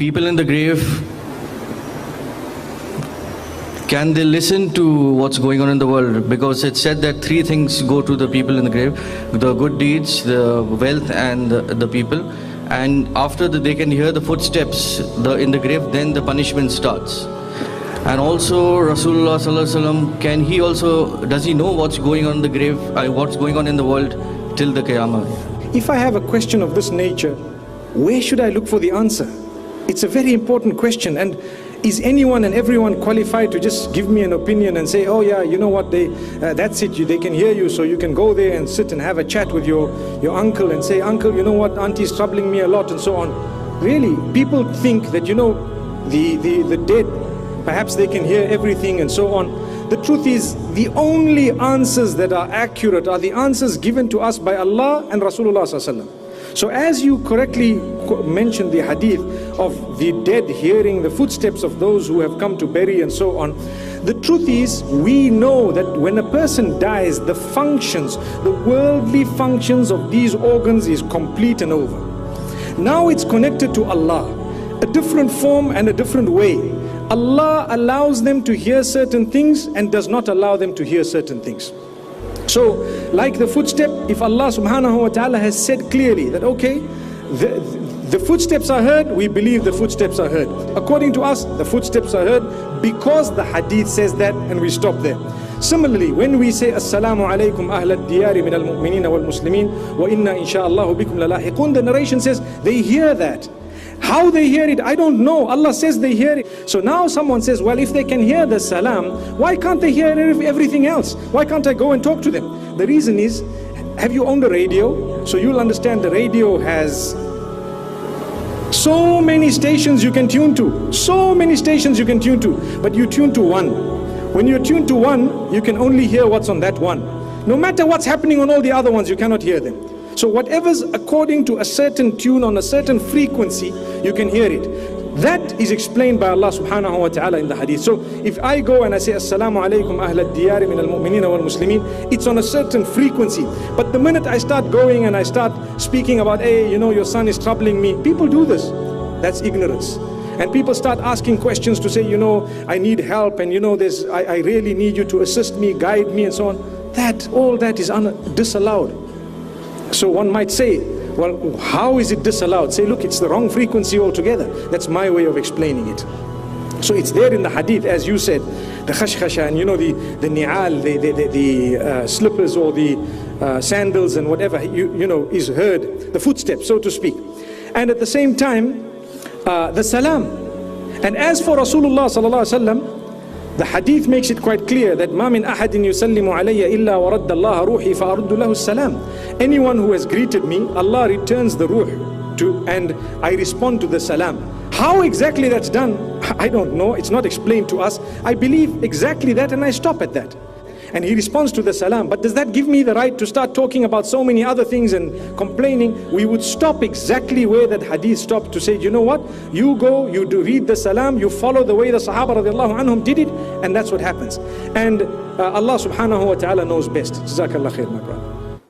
people in the grave, can they listen to what's going on in the world? Because it's said that three things go to the people in the grave: the good deeds, the wealth, and the people. And after that, they can hear the footsteps in the grave, then the punishment starts. And also Rasulullah sallallahu alaihi wasallam, can he also, does he know what's going on in the grave, what's going on in the world till the Qiyamah? If I have a question of this nature, where should I look for the answer? It's a very important question. And is anyone and everyone qualified to just give me an opinion and say, oh yeah, you know what, that's it, they can hear you, so you can go there and sit and have a chat with your uncle and say, uncle, you know what, auntie's troubling me a lot, and so on. Really, people think that, you know, the dead, perhaps they can hear everything and so on. The truth is, the only answers that are accurate are the answers given to us by Allah and Rasulullah sallallahu alaihi wasallam. So as you correctly mentioned the hadith of the dead hearing the footsteps of those who have come to bury and so on, the truth is, we know that when a person dies, the functions, the worldly functions of these organs is complete and over. Now it's connected to Allah, a different form and a different way. Allah allows them to hear certain things and does not allow them to hear certain things. So, like the footstep, if Allah subhanahu wa ta'ala has said clearly that, okay, the footsteps are heard, we believe the footsteps are heard. According to us, the footsteps are heard because the hadith says that, and we stop there. Similarly, when we say, Assalaamu alaikum ahlad diyari min al-mu'minina wal-muslimin wa inna insha'Allahu bikum lalahiqun, the narration says they hear that. How they hear it, I don't know. Allah says they hear it. So now someone says, well, if they can hear the salam, why can't they hear everything else? Why can't I go and talk to them? The reason is, have you owned a radio? So you'll understand the radio has so many stations you can tune to. So many stations you can tune to. But you tune to one. When you're tuned to one, you can only hear what's on that one. No matter what's happening on all the other ones, you cannot hear them. So whatever's according to a certain tune on a certain frequency, you can hear it. That is explained by Allah subhanahu wa ta'ala in the hadith. So if I go and I say, Assalaamu alaikum ahlad diyari min al-mu'minina wal-muslimin, it's on a certain frequency. But the minute I start going and I start speaking about, hey, you know, your son is troubling me, people do this. That's ignorance. And people start asking questions to say, you know, I need help, and you know, I really need you to assist me, guide me, and so on. All that is disallowed. So one might say, well, how is it disallowed? Say, look, it's the wrong frequency altogether. That's my way of explaining it. So it's there in the hadith, as you said, the khashkhasha, and you know, the ni'al, the slippers or the sandals and whatever, you know, is heard, the footsteps, so to speak. And at the same time, the salam. And as for Rasulullah sallallahu alaihi wasallam, the hadith makes it quite clear that ma min ahadin yusallimu alayya illa wa radda Allah ruhi fa aruddu lahu salam. Anyone who has greeted me, Allah returns the ruh and I respond to the salam. How exactly that's done, I don't know. It's not explained to us. I believe exactly that, and I stop at that. And he responds to the salam. But does that give me the right to start talking about so many other things and complaining? We would stop exactly where that hadith stopped, to say, you know what, you go, you do read the salam, you follow the way the Sahaba radiallahu anhum did it, and that's what happens. And Allah subhanahu wa ta'ala knows best. Jazakallahu Khairan, my brother.